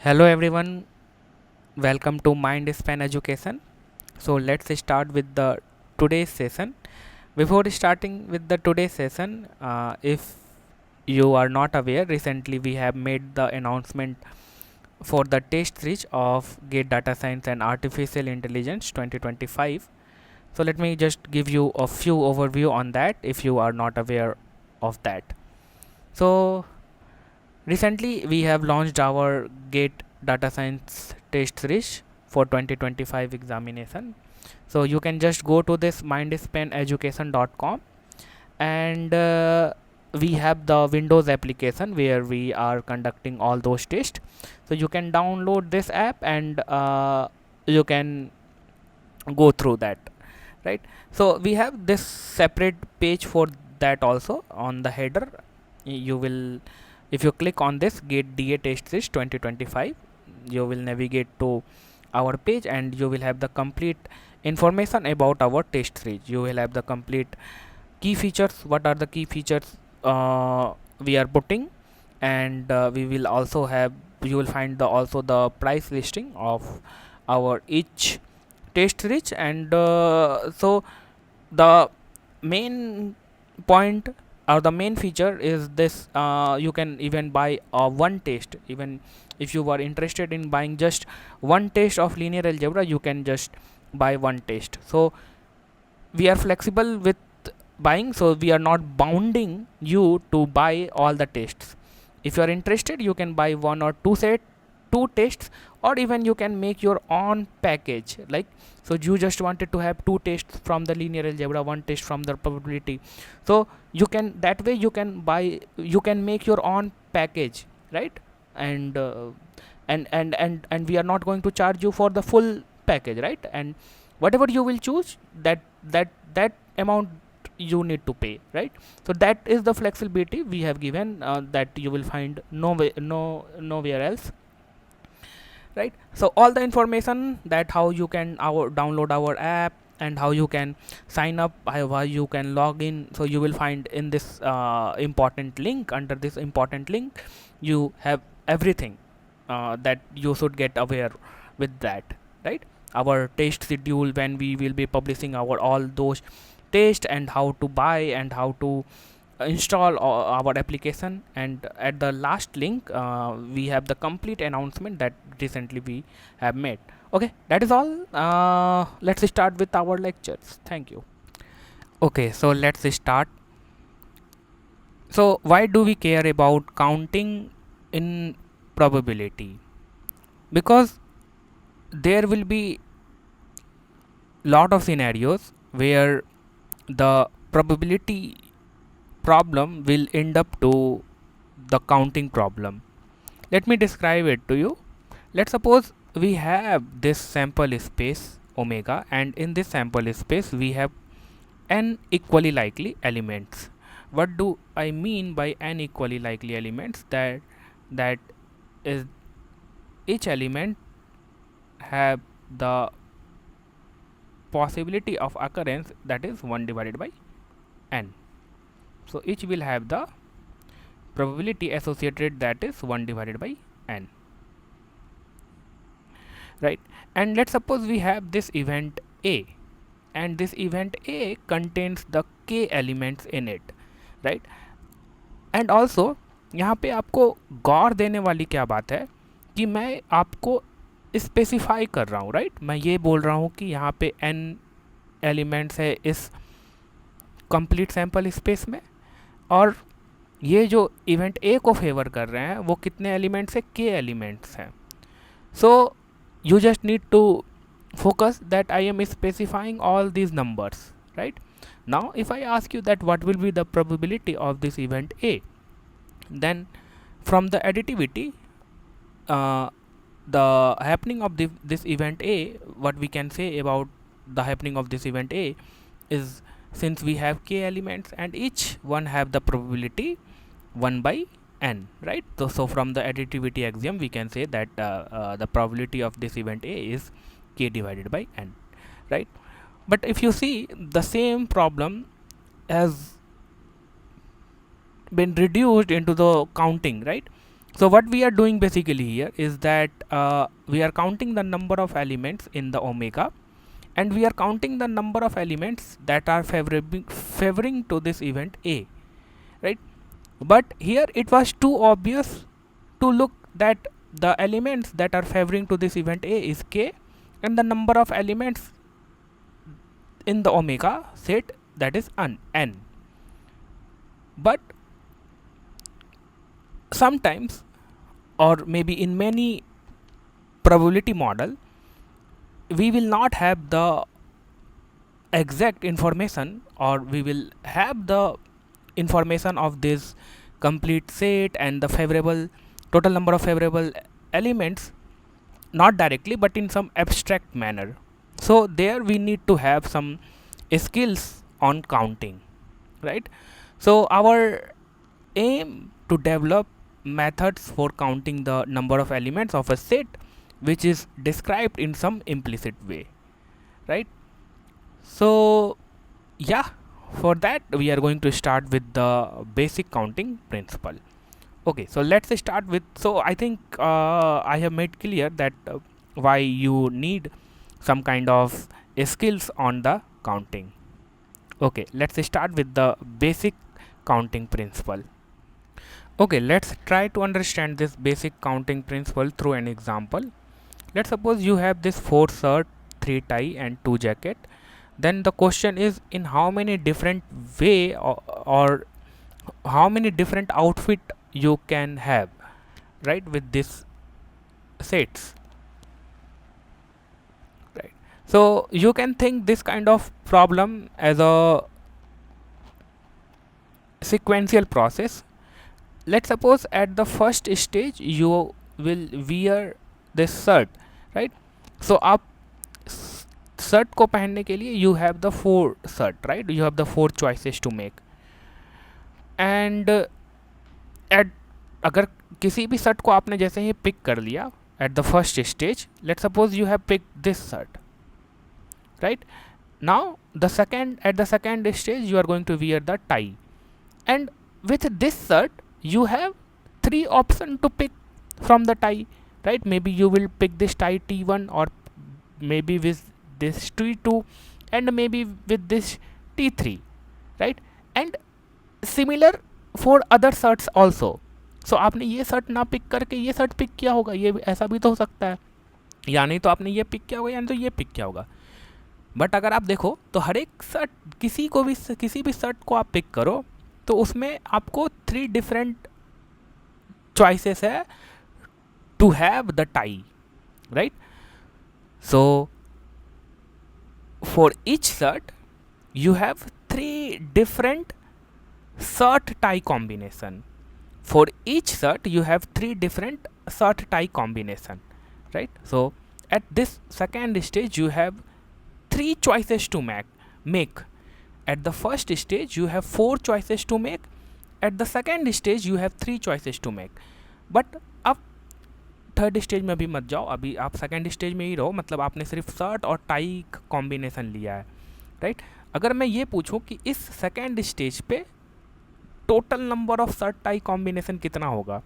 Hello everyone, welcome to Mindspan Education. So let's start with the today's session. Before starting with the today's session, if you are not aware, recently we have made the announcement for the test series of GATE Data Science and Artificial Intelligence 2025. So let me just give you a few overview on that if you are not aware of that. So recently, we have launched our GATE Data Science test series for 2025 examination. So you can just go to this mindspaneducation.com and we have the Windows application where we are conducting all those tests. So you can download this app and you can go through that, right? So we have this separate page for that also. On the header you will, if you click on this GATE DA test series 2025, you will navigate to our page and you will have the complete information about our test series. You will have the complete key features, what are the key features we are putting, and we will also have, you will find the also the price listing of our each test rich. And so the main point or the main feature is this, you can even buy one test. Even if you are interested in buying just one test of linear algebra, you can just buy one test. So we are flexible with buying, so we are not bounding you to buy all the tests. If you are interested, you can buy one or two tests, or even you can make your own package. Like, so you just wanted to have two tests from the linear algebra, one test from the probability, so you can, that way you can buy, you can make your own package, right? And and we are not going to charge you for the full package, right? And whatever you will choose, that amount you need to pay, right? So that is the flexibility we have given, that you will find nowhere else, right? So all the information, that how you can download our app and how you can sign up, how you can log in, so you will find in this important link. Under this important link you have everything that you should get aware with that, right? Our test schedule, when we will be publishing our all those tests, and how to buy and how to install our application. And at the last link we have the complete announcement that recently we have made. Okay, that is all. Let's start with our lectures. Thank you. Okay, so let's start. So why do we care about counting in probability? Because there will be lot of scenarios where the probability problem will end up to the counting problem. Let me describe it to you. Let's suppose we have this sample space omega, and in this sample space we have n equally likely elements. What do I mean by n equally likely elements? That is, each element have the possibility of occurrence, that is 1 divided by n. So each will have the probability associated, that is 1 divided by n, right? And let's suppose we have this event a, and this event a contains the k elements in it, right? And also यहाँ पे आपको गौर देने वाली क्या बात है कि मैं आपको स्पेसिफाई कर रहा हूँ, राइट? मैं ये बोल रहा हूँ कि यहाँ पे n एलिमेंट्स है इस कंप्लीट सैम्पल स्पेस में, और ये जो इवेंट ए को फेवर कर रहे हैं वो कितने एलिमेंट्स है? के एलिमेंट्स हैं. सो you just need to focus that I am specifying all these numbers, right? Now if I ask you that what will be the probability of this event a, then from the additivity, the happening of this event a, what we can say about the happening of this event a is, since we have k elements and each one have the probability 1 by n, right? So from the additivity axiom we can say that the probability of this event a is k divided by n, right? But if you see, the same problem has been reduced into the counting, right? So what we are doing basically here is that we are counting the number of elements in the omega, and we are counting the number of elements that are favoring to this event A, right? But here it was too obvious to look that the elements that are favoring to this event A is K, and the number of elements in the omega set, that is n. But sometimes, or maybe in many probability model, we will not have the exact information, or we will have the information of this complete set and the favorable total number of favorable elements, not directly but in some abstract manner. So there we need to have some skills on counting, right? So our aim to develop methods for counting the number of elements of a set which is described in some implicit way, right? So yeah, for that we are going to start with the basic counting principle. Okay, so let's start with, so I think I have made clear that why you need some kind of skills on the counting. Okay, let's start with the basic counting principle. Okay, let's try to understand this basic counting principle through an example. Let's suppose you have this 4 shirt, 3 tie and 2 jacket. Then the question is, in how many different way or how many different outfit you can have, right, with this sets, right? So you can think this kind of problem as a sequential process. Let's suppose at the first stage you will wear this shirt, right? So आप shirt को पहनने के लिए you have the 4 shirt, right? You have the 4 choices to make. And at अगर किसी भी shirt को आपने जैसे ही पिक कर लिया at the first stage, let's suppose you have picked this shirt, right? Now at the second stage you are going to wear the tie, and with this shirt you have 3 options to pick from the tie, right? Maybe you will pick this tie T1, or maybe with this T2, and maybe with this T3, right? And similar for other shirts also. So आपने ये shirt ना pick करके ये shirt pick किया होगा, ये ऐसा भी तो हो सकता है, या नहीं तो आपने ये पिक किया होगा या नहीं तो ये पिक किया होगा. बट अगर आप देखो तो हर एक शर्ट, किसी भी शर्ट को आप पिक करो तो उसमें आपको 3 डिफरेंट चॉइसेस है to have the tie, right? So for each shirt you have 3 different shirt tie combination. For each shirt you have 3 different shirt tie combination, right? So at this second stage you have 3 choices to make. At the first stage you have 4 choices to make. At the second stage you have 3 choices to make. But अब third stage में भी मत जाओ, अभी आप second stage में ही रहो, मतलब आपने सिर्फ शर्ट और टाई कॉम्बिनेशन लिया है, राइट? अगर मैं ये पूछूं कि इस सेकेंड स्टेज पे total number of shirt tie combination कितना होगा,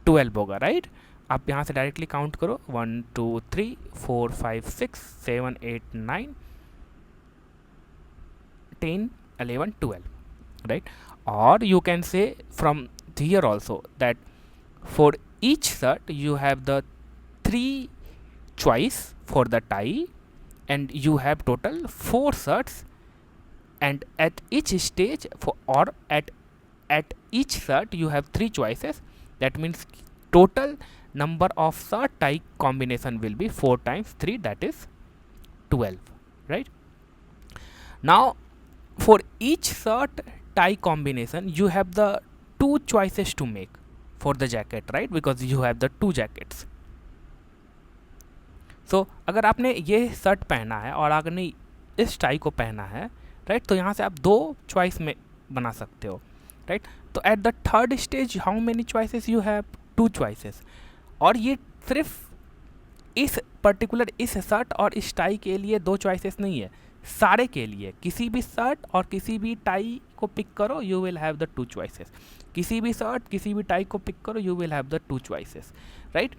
12 होगा, राइट? आप यहाँ से डायरेक्टली काउंट करो, 1 2 3 4 5 6 7 8 9 10 11 12, right? Or you can say from here also that for each shirt you have the 3 choice for the tie, and you have total 4 shirts, and at each stage at each shirt you have 3 choices. That means total number of shirt tie combination will be 4 times 3, that is 12, right? Now for each shirt tie combination you have the 2 choices to make for the jacket, right? Because you have the 2 jackets. So अगर आपने ये shirt पहना है और आपने इस tie को पहना है, राइट, तो यहाँ से आप 2 चॉइस में बना सकते हो, राइट? तो at the third stage how many choices you have? 2 choices. और ये सिर्फ इस पर्टिकुलर इस शर्ट और इस टाई के लिए 2 चॉइसेस नहीं है, सारे के लिए किसी भी शर्ट और किसी भी टाई को पिक करो, you will have the two choices. किसी भी शर्ट किसी भी टाई को पिक करो, you will have the two choices, right.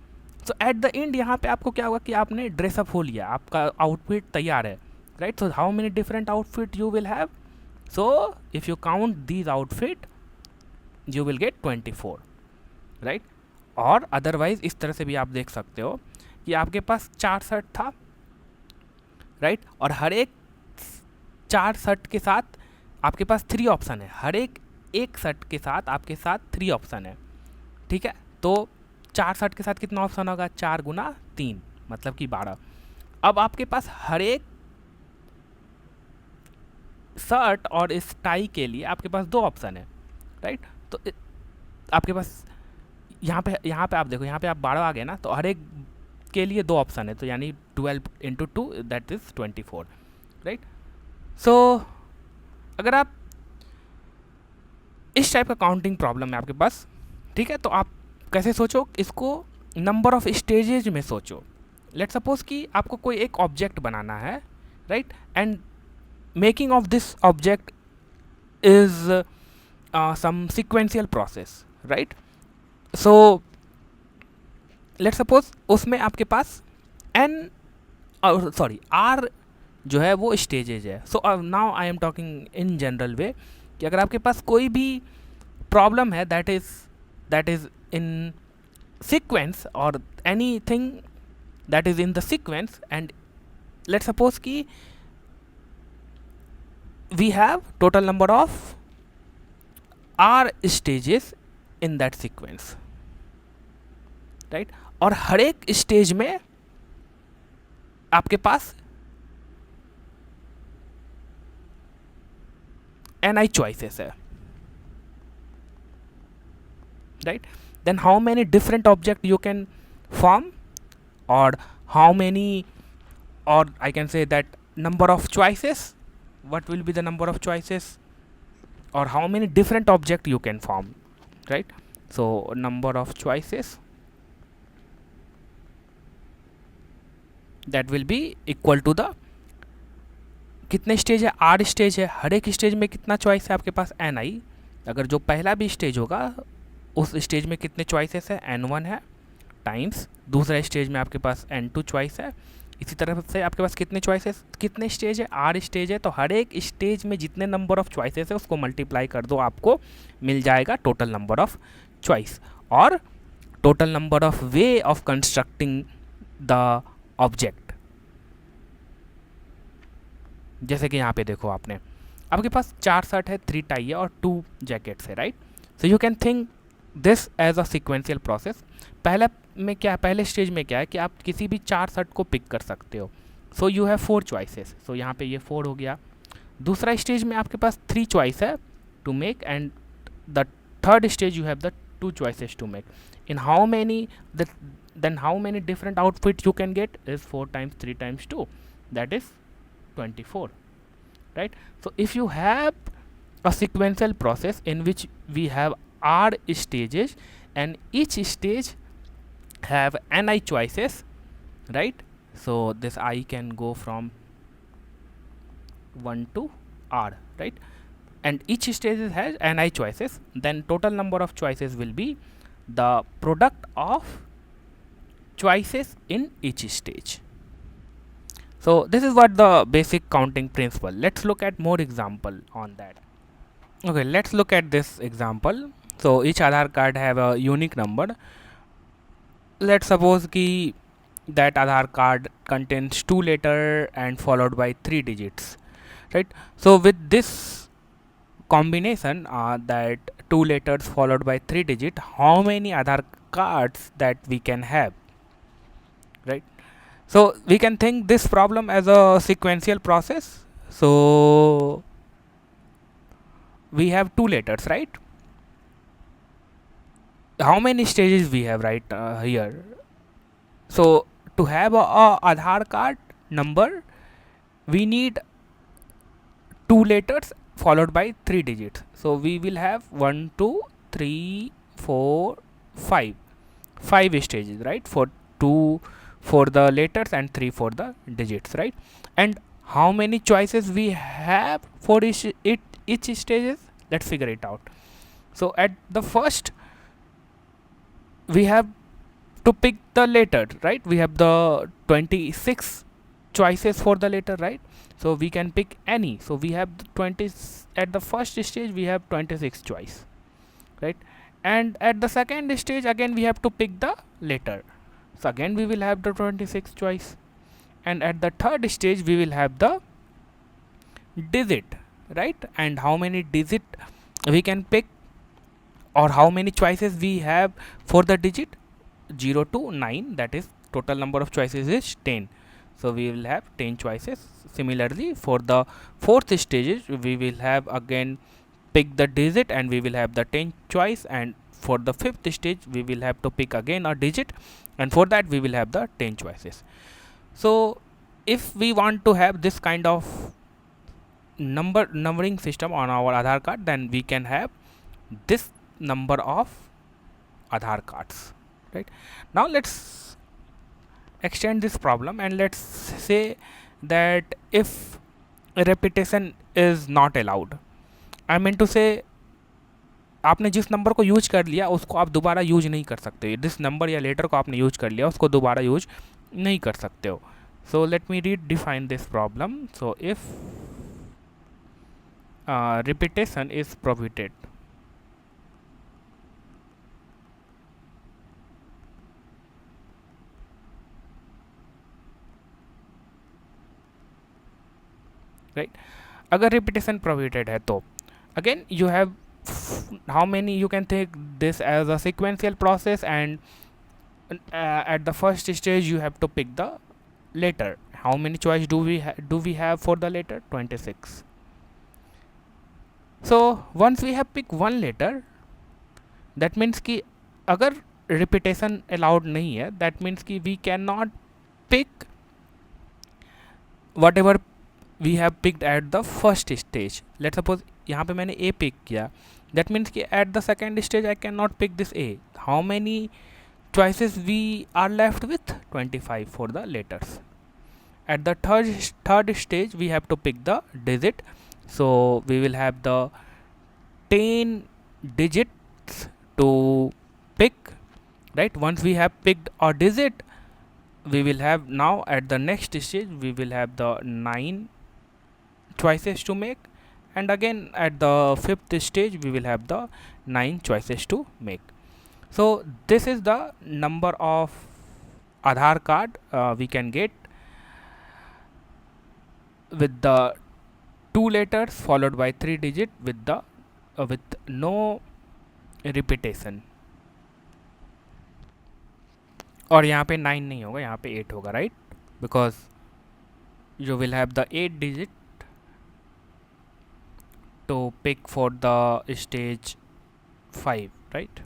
So at the end यहाँ पे आपको क्या होगा कि आपने ड्रेसअप हो लिया, आपका आउटफिट तैयार है, right. So how many different outfit you will have? So if you count these outfit you will get 24, right. और अदरवाइज इस तरह से भी आप देख सकते हो कि आपके पास 4 शर्ट था, राइट, और हर एक 4 शर्ट के साथ आपके पास 3 ऑप्शन है, हर एक शर्ट के साथ आपके साथ 3 ऑप्शन है, ठीक है। तो 4 शर्ट के साथ कितना ऑप्शन होगा? 4 गुना 3 मतलब कि 12। अब आपके पास हर एक शर्ट और इस टाई के लिए आपके पास 2 ऑप्शन है, राइट। तो आपके पास यहाँ पे आप देखो, यहाँ पे आप 12 आ गए ना, तो हर एक के लिए 2 ऑप्शन है, तो यानी 12 इंटू 2 दैट इज 24, राइट। सो अगर आप इस टाइप का काउंटिंग प्रॉब्लम है आपके पास, ठीक है, तो आप कैसे सोचो इसको? नंबर ऑफ स्टेजेज में सोचो। लेट्स सपोज कि आपको कोई एक ऑब्जेक्ट बनाना है, right, and making of this object is some sequential process, right. So let's suppose उसमें आपके पास आर जो है वो स्टेजेज है। So now I am talking in general way कि अगर आपके पास कोई भी प्रॉब्लम है दैट इज इन सीक्वेंस और anything that is in the sequence, and let's suppose कि we have total number of R stages in that sequence, right. और हर एक स्टेज में आपके पास ni choices है, right? Then how many different object you can form, or how many, or I can say that number of choices, what will be the number of choices, or how many different object you can form, right? So number of choices that will be equal to the कितने stage है? 8 stage है, हर एक stage में कितना choice है आपके पास? ni। अगर जो पहला भी स्टेज होगा उस स्टेज में कितने चॉइसेस है? n1 है, टाइम्स दूसरा स्टेज में आपके पास n2 चॉइस है। इसी तरह से आपके पास कितने चॉइसेस, कितने स्टेज है? 8 स्टेज है, तो हर एक स्टेज में जितने नंबर ऑफ चॉइसेस है उसको मल्टीप्लाई कर दो, आपको मिल जाएगा टोटल नंबर ऑफ चॉइस और total number of way of constructing the object. जैसे कि यहाँ पे देखो आपने, आपके पास 4 शर्ट है, 3 टाई है और 2 जैकेट्स है, right. So you can think this as a sequential process. पहले स्टेज में क्या है कि आप किसी भी 4 शर्ट को पिक कर सकते हो। सो यू हैव 4 चॉइसेस, सो यहाँ पे ये 4 हो गया। दूसरा स्टेज में आपके पास 3 चॉइस है to make, and the third stage you have the 2 choices to make. In how many then how many different outfits you can get is 4 times 3 times 2, that is 24, right? So if you have a sequential process in which we have r stages and each stage have ni choices, right? So this I can go from 1 to r, right? And each stage has ni choices, then total number of choices will be the product of choices in each stage. So this is what the basic counting principle. Let's look at more example on that. Okay, let's look at this example. So each Aadhaar card have a unique number. Let's suppose ki that Aadhaar card contains 2 letters and followed by 3 digits, right? So with this combination, that 2 letters followed by 3 digits, how many Aadhaar cards that we can have, right? So we can think this problem as a sequential process. So we have 2 letters, right? How many stages we have, right, here? So to have a Aadhaar card number, we need 2 letters followed by 3 digits. So we will have 1 2 3 4 5 stages, right? For 2 for the letters and 3 for the digits, right? And how many choices we have for each stages? Let's figure it out. So at the first, we have to pick the letter, right? We have the 26 choices for the letter, right? So we can pick any. So we have the 20 at the first stage, we have 26 choice, right? And at the second stage, again we have to pick the letter. So again we will have the 26 choice. And at the third stage, we will have the digit, right? And how many digit we can pick, or how many choices we have for the digit? 0 to 9, that is total number of choices is 10. So we will have 10 choices. Similarly, for the fourth stage, we will have again pick the digit and we will have the 10 choice, and for the fifth stage we will have to pick again a digit, and for that we will have the 10 choices. So if we want to have this kind of numbering system on our Aadhaar card, then we can have this number of Aadhaar cards, right? Now let's extend this problem and let's say that if repetition is not allowed, I mean to say आपने जिस number को use कर लिया उसको आप दोबारा use नहीं कर सकते. जिस नंबर या लेटर को आपने यूज कर लिया उसको दोबारा यूज नहीं कर सकते हो. So let me read define this problem. So if repetition is prohibited, right? अगर repetition prohibited है तो again you have how many, you can take this as a sequential process, and at the first stage you have to pick the letter. How many choice do we have for the letter? 26. So once we have picked one letter, that means कि अगर repetition allowed नहीं है, that means कि we cannot pick whatever we have picked at the first stage. Let's suppose यहाँ पे मैंने A pick किया, that means कि at the second stage I cannot pick this A. How many choices we are left with? 25 for the letters. At the third stage we have to pick the digit, so we will have the 10 digits to pick, right? Once we have picked a digit, we will have now at the next stage we will have the 9 choices to make, and again at the fifth stage we will have the 9 choices to make. So this is the number of Aadhaar card we can get with the 2 letters followed by 3 digit with the with no repetition. और यहाँ पे 9 नहीं होगा, यहाँ पे 8 होगा, right? Because you will have the 8 digit to pick for the stage 5, right?